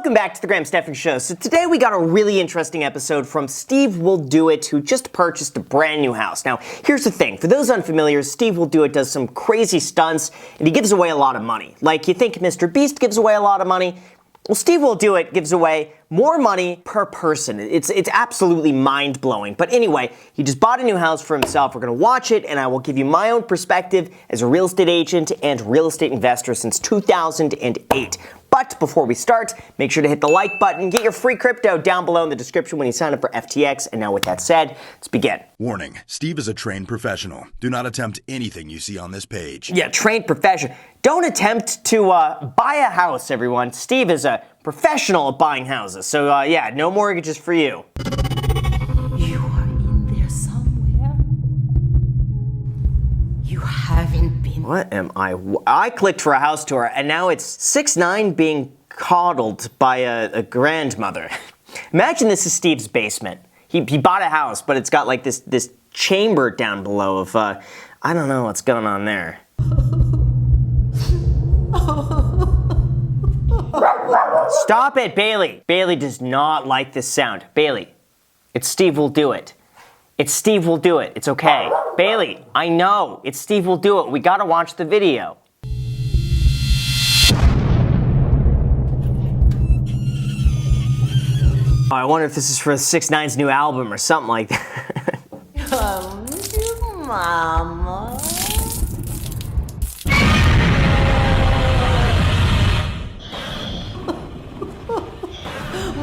Welcome back to the Graham Stephan Show. So today we got a really interesting episode from SteveWillDoIt, who just purchased a brand new house. Now, here's the thing. For those unfamiliar, SteveWillDoIt does some crazy stunts, and he gives away a lot of money. Like, you think Mr. Beast gives away a lot of money? Well, SteveWillDoIt gives away more money per person. It's absolutely mind-blowing. But anyway, he just bought a new house for himself. We're going to watch it, and I will give you my own perspective as a real estate agent and real estate investor since 2008. But before we start, make sure to hit the like button, get your free crypto down below in the description when you sign up for FTX. And now with that said, let's begin. Warning, Steve is a trained professional. Do not attempt anything you see on this page. Yeah, trained professional. Don't attempt to buy a house, everyone. Steve is a professional at buying houses. So yeah, no mortgages for you. You are in there somewhere. You haven't been. What am I? I clicked for a house tour, and now it's 6'9" being coddled by a grandmother. Imagine this is Steve's basement. He bought a house, but it's got like this chamber down below of I don't know what's going on there. Stop it, Bailey. Bailey does not like this sound. Bailey, it's SteveWillDoIt. It's SteveWillDoIt. It's okay. Bailey, I know. It's SteveWillDoIt. We gotta watch the video. Oh, I wonder if this is for 6ix9ine's new album or something like that. Mama.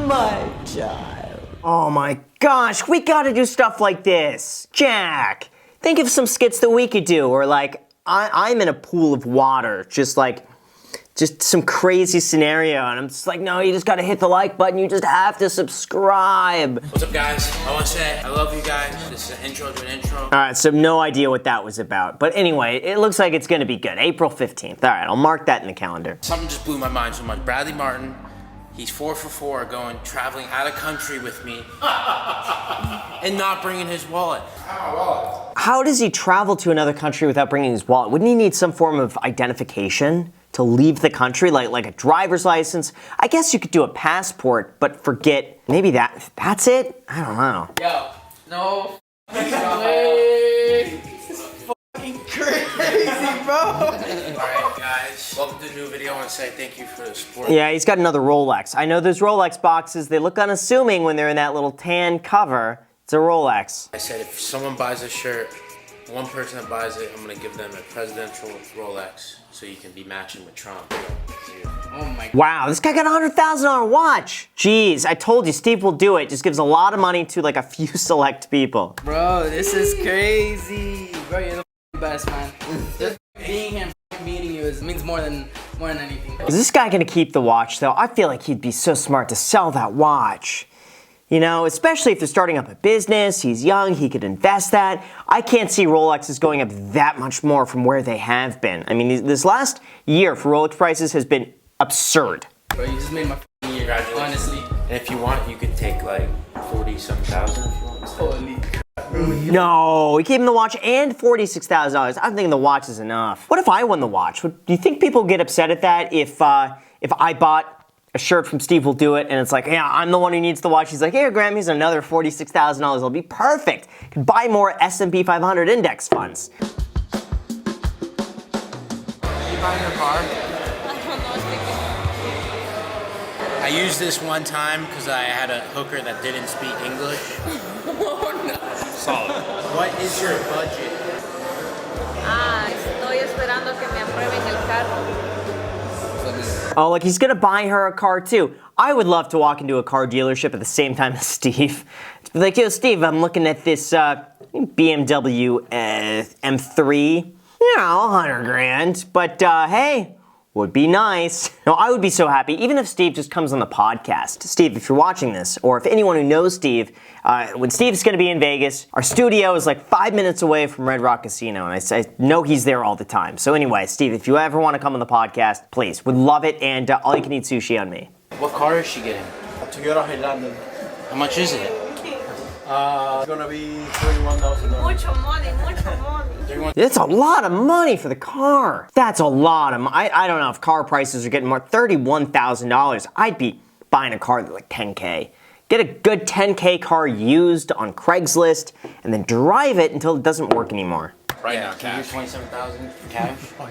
My child. Oh my gosh, we gotta do stuff like this. Jack, think of some skits that we could do, or like, I'm in a pool of water, just some crazy scenario, and I'm just like, no, you just gotta hit the like button, you just have to subscribe. What's up, guys? I want to say I love you guys. This is an intro to an intro. Alright, so no idea what that was about, but anyway, it looks like it's gonna be good. April 15th. Alright, I'll mark that in the calendar. Something just blew my mind so much. Bradley Martin, he's 4 for 4 going traveling out of country with me and not bringing his wallet. How does he travel to another country without bringing his wallet? Wouldn't he need some form of identification to leave the country, like a driver's license? I guess you could do a passport, but forget, maybe that's it? I don't know. Yo, no way. This is fucking crazy, bro. Alright, guys, welcome to the new video. I want to say thank you for the support. Yeah, he's got another Rolex. I know those Rolex boxes, they look unassuming when they're in that little tan cover. It's a Rolex. I said if someone buys a shirt, one person that buys it, I'm going to give them a presidential Rolex so you can be matching with Trump. Oh my god. Wow, this guy got a $100,000 watch. Jeez, I told you, SteveWillDoIt just gives a lot of money to like a few select people. Bro, this is crazy. Bro, you're the best, man. Just being here and meeting you means more than anything. Is this guy gonna keep the watch though? I feel like he'd be so smart to sell that watch. You know, especially if they're starting up a business, he's young, he could invest that. I can't see Rolexes going up that much more from where they have been. I mean, this last year for Rolex prices has been absurd. Bro, you just made my year, Congratulations. honestly. And if you want, you could take like 40-some thousand if you want. Holy crap, bro. No, he gave him the watch and $46,000. I'm thinking the watch is enough. What if I won the watch? Do you think people get upset at that if I bought a shirt from SteveWillDoIt and it's like, yeah, I'm the one who needs the watch. He's like, here, Graham, here's another $46,000. It'll be perfect. Can buy more S&P 500 index funds. Are you buying a car? I used this one time because I had a hooker that didn't speak English. Oh no. Solid. What is your budget? Estoy esperando que me aprueben el carro. Oh, like he's gonna buy her a car too. I would love to walk into a car dealership at the same time as Steve. Be like, yo, Steve, I'm looking at this BMW M3. You know, 100 grand. But hey, would be nice. No, I would be so happy, even if Steve just comes on the podcast. Steve, if you're watching this, or if anyone who knows Steve, when Steve's gonna be in Vegas, our studio is like 5 minutes away from Red Rock Casino, and I know he's there all the time. So anyway, Steve, if you ever wanna come on the podcast, please, would love it, and all you can eat sushi on me. What car is she getting? A Toyota Highlander. How much is it? It's gonna be $31,000. Mucho money, mucho money. That's a lot of money for the car. That's a lot of money. I don't know if car prices are getting more. $31,000. I'd be buying a car that's like 10K. Get a good 10K car used on Craigslist and then drive it until it doesn't work anymore. Right now, cash. 27,000 cash. All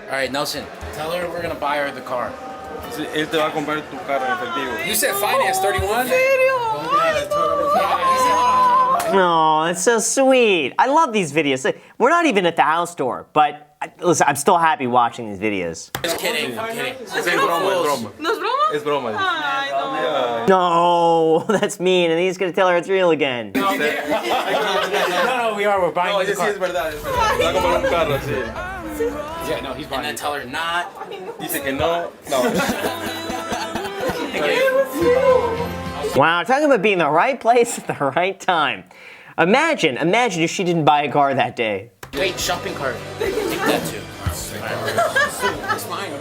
right, Nelson, tell her we're gonna buy her the car. Él te va a comprar tu carro en efectivo. You said finance 31? No, that's so sweet. I love these videos. We're not even at the house tour, but listen, I'm still happy watching these videos. Just kidding, I'm kidding. Es broma, es broma. ¿No es broma? Es broma. Ay, no. No, that's mean, and he's gonna tell her it's real again. No, we're buying No, the ese sí car. es verdad, es verdad. Te va a comprar un carro, sí. Yeah, no, he's buying. And then tell her not. Dice que no, no. Wow, talking about being in the right place at the right time. Imagine if she didn't buy a car that day. Wait, shopping cart. Take that too. It's mine.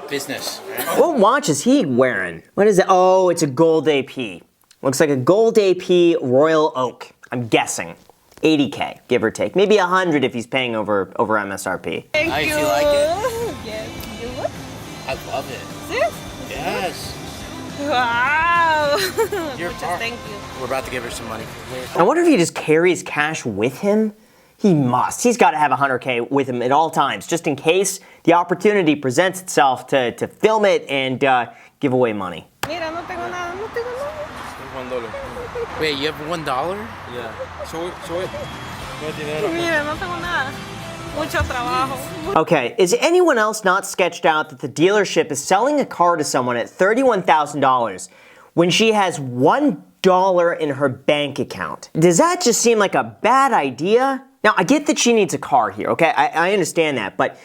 Business. What watch is he wearing? What is it? Oh, it's a gold AP. Looks like a gold AP Royal Oak. I'm guessing. 80K, give or take. Maybe 100 if he's paying over MSRP. Thank Nice, you. you like it? Yes. You look. I love it. ¿Sí? Yes. Wow. Your Muchas car. thank you. We're about to give her some money. I wonder if he just carries cash with him? He must. He's got to have 100K with him at all times, just in case the opportunity presents itself to film it and give away money. Mira, no tengo nada, no tengo nada. $1. Wait, you have $1? Yeah. Show it. No hay dinero. Mira, no tengo nada. Mucho trabajo. Okay, is anyone else not sketched out that the dealership is selling a car to someone at $31,000 when she has $1 in her bank account? Does that just seem like a bad idea? Now, I get that she needs a car here, okay? I understand that, but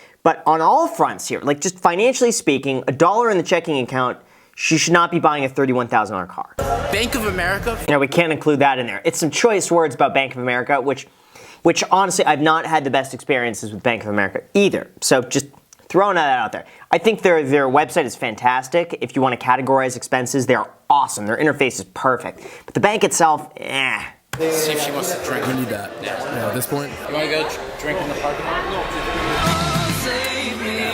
on all fronts here, like just financially speaking, $1 in the checking account, she should not be buying a $31,000 car. Bank of America? You know, we can't include that in there. It's some choice words about Bank of America, which honestly, I've not had the best experiences with Bank of America either. So just throwing that out there. I think their website is fantastic. If you want to categorize expenses, they're awesome. Their interface is perfect. But the bank itself, eh. See if she wants to drink. We need that. Yeah, at this point. You want to go drink in the parking lot?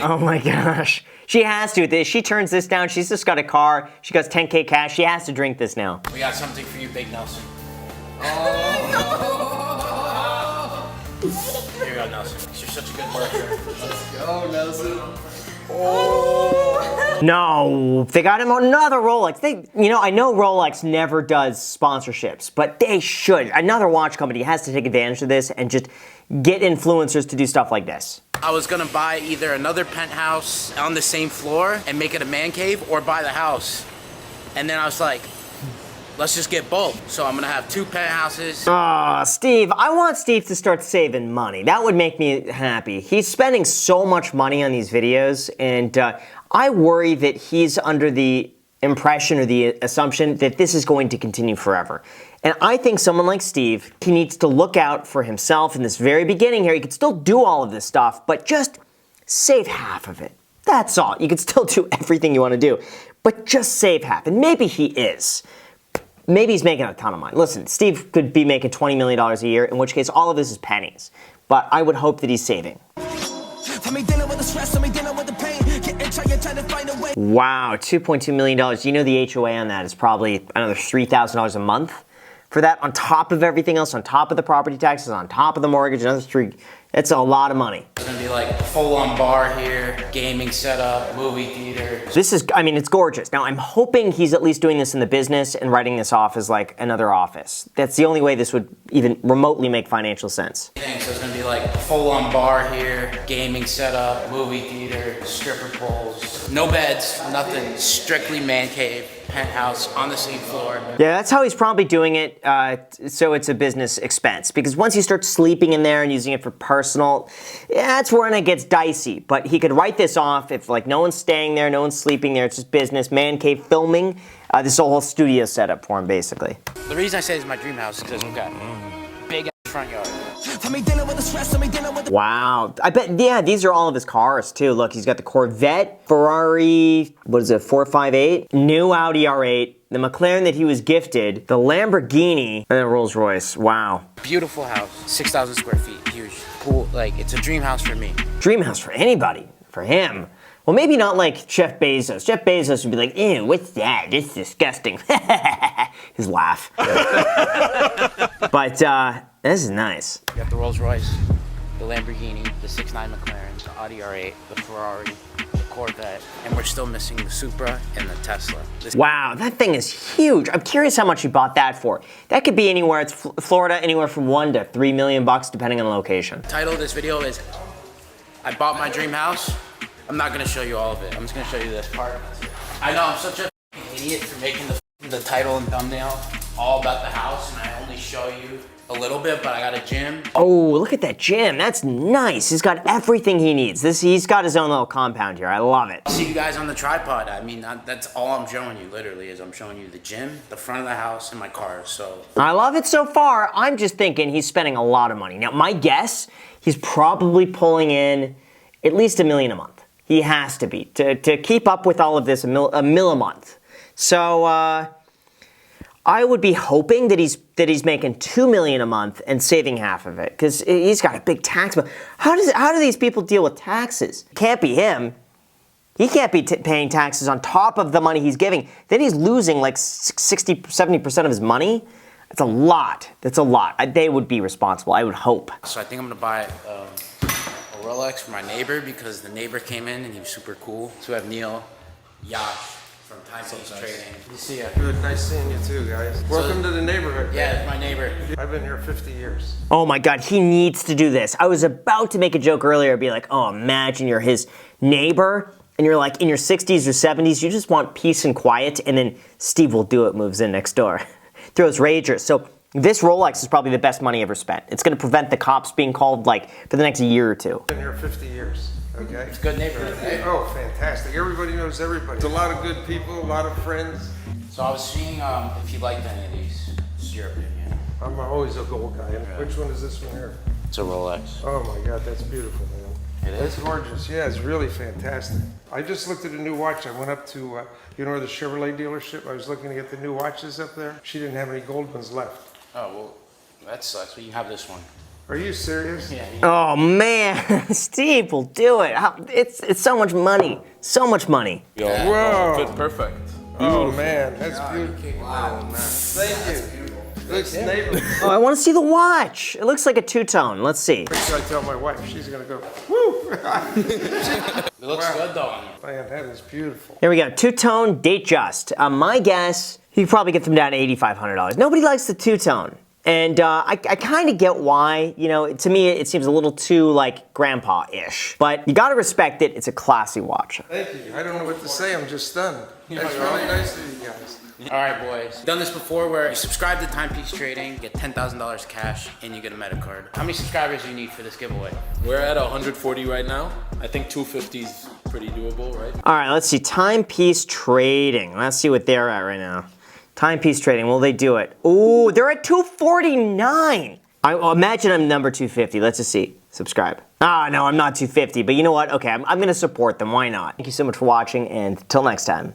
Oh my gosh. She has to. If she turns this down, she's just got a car. She got 10K cash. She has to drink this now. We got something for you, Big Nelson. Here you go, Nelson. You're such a good worker. Go, Nelson. No, they got him another Rolex. I know Rolex never does sponsorships, but they should. Another watch company has to take advantage of this and just get influencers to do stuff like this. I was gonna buy either another penthouse on the same floor and make it a man cave, or buy the house. And then I was like, let's just get both. So I'm gonna have 2 penthouses. Aw, Steve, I want Steve to start saving money. That would make me happy. He's spending so much money on these videos, and I worry that he's under the impression or the assumption that this is going to continue forever. And I think someone like Steve, he needs to look out for himself in this very beginning here. He could still do all of this stuff, but just save half of it. That's all. You could still do everything you want to do, but just save half. And maybe he is. Maybe he's making a ton of money. Listen, Steve could be making $20 million a year, in which case all of this is pennies. But I would hope that he's saving. Wow, $2.2 million. You know the HOA on that is probably another $3,000 a month for that, on top of everything else, on top of the property taxes, on top of the mortgage, another $3. That's a lot of money. It's gonna be like a full-on bar here, gaming setup, movie theater. This is, it's gorgeous. Now, I'm hoping he's at least doing this in the business and writing this off as like another office. That's the only way this would even remotely make financial sense. So it's gonna be like a full-on bar here, gaming setup, movie theater, stripper poles. No beds, nothing, strictly man cave, penthouse on the same floor. Yeah, that's how he's probably doing it, so it's a business expense. Because once you start sleeping in there and using it for personal, yeah, that's when it gets dicey. But he could write this off if like no one's staying there, no one's sleeping there, it's just business, man cave filming. This is a whole studio setup for him, basically. The reason I say it's my dream house is because we've got big front yard. Wow. I bet, yeah, these are all of his cars too. Look, he's got the Corvette, Ferrari, what is it, 458? New Audi R8, the McLaren that he was gifted, the Lamborghini, and the Rolls Royce. Wow. Beautiful house, 6,000 square feet, huge. Pool, like, it's a dream house for me. Dream house for anybody, for him. Well, maybe not like Jeff Bezos. Jeff Bezos would be like, ew, what's that? It's disgusting. His laugh. But this is nice. You got the Rolls Royce, the Lamborghini, the 6.9 McLaren, the Audi R8, the Ferrari, the Corvette, and we're still missing the Supra and the Tesla. Wow, that thing is huge. I'm curious how much you bought that for. That could be anywhere. It's Florida, anywhere from $1 to $3 million, depending on the location. The title of this video is, I bought my dream house. I'm not gonna show you all of it. I'm just gonna show you this part. I know I'm such a idiot for making the title and thumbnail all about the house, and I only show you a little bit, but I got a gym. Oh, look at that gym. That's nice. He's got everything he needs. He's got his own little compound here. I love it. I'll see you guys on the tripod. I mean, that's all I'm showing you, literally, is I'm showing you the gym, the front of the house, and my cars, so. I love it so far. I'm just thinking he's spending a lot of money. Now, my guess, he's probably pulling in at least $1 million a month. He has to be. To keep up with all of this, a mil a month. So, I would be hoping that he's making $2 million a month and saving half of it, because he's got a big tax bill. How do these people deal with taxes? Can't be him. He can't be paying taxes on top of the money he's giving. Then he's losing like 60, 70% of his money. That's a lot. That's a lot. They would be responsible, I would hope. So I think I'm gonna buy a Rolex for my neighbor, because the neighbor came in and he was super cool. So we have Neil, Yash from Timepiece Trading. You see ya. Good, nice seeing you too, guys. Welcome to the neighborhood. Yeah, it's my neighbor. I've been here 50 years. Oh my God, he needs to do this. I was about to make a joke earlier, be like, oh, imagine you're his neighbor, and you're like in your 60s or 70s, you just want peace and quiet, and then SteveWillDoIt moves in next door. Throws ragers. So this Rolex is probably the best money ever spent. It's gonna prevent the cops being called like for the next year or two. Been here 50 years, okay? It's a good neighborhood, right? Oh, fantastic. Everybody knows everybody. There's a lot of good people, a lot of friends. So I was seeing if you liked any of these. It's your opinion. I'm always a gold guy. Which one is this one here? It's a Rolex. Oh my God, that's beautiful, man. It is? That's gorgeous. Yeah, it's really fantastic. I just looked at a new watch. I went up to, you know, the Chevrolet dealership. I was looking to get the new watches up there. She didn't have any gold ones left. Oh, well, that sucks, but you have this one. Are you serious? Yeah. Oh man, Steve will do it. It's so much money. So much money. Whoa. Fits perfect. Oh man, that's beautiful. Wow, man. Thank you. Looks neighborly. Oh, I want to see the watch. It looks like a two-tone. Let's see. Make sure I tell my wife. She's gonna go, woo! It looks good though on you. Man, that is beautiful. Here we go. Two-tone, date just. My guess, you could probably get them down to $8,500. Nobody likes the two-tone. And I kind of get why. You know, to me, it seems a little too, like, grandpa-ish. But you gotta respect it. It's a classy watch. Thank you. I don't know what to say. I'm just stunned. That's really nice of you guys. All right, boys. Done this before where you subscribe to Timepiece Trading, get $10,000 cash, and you get a Meta card. How many subscribers do you need for this giveaway? We're at 140 right now. I think 250 is pretty doable, right? All right, let's see. Timepiece Trading. Let's see what they're at right now. Timepiece Trading, will they do it? Ooh, they're at 249. Imagine I'm number 250. Let's just see. Subscribe. Ah, no, I'm not 250, but you know what? Okay, I'm gonna support them. Why not? Thank you so much for watching, and till next time.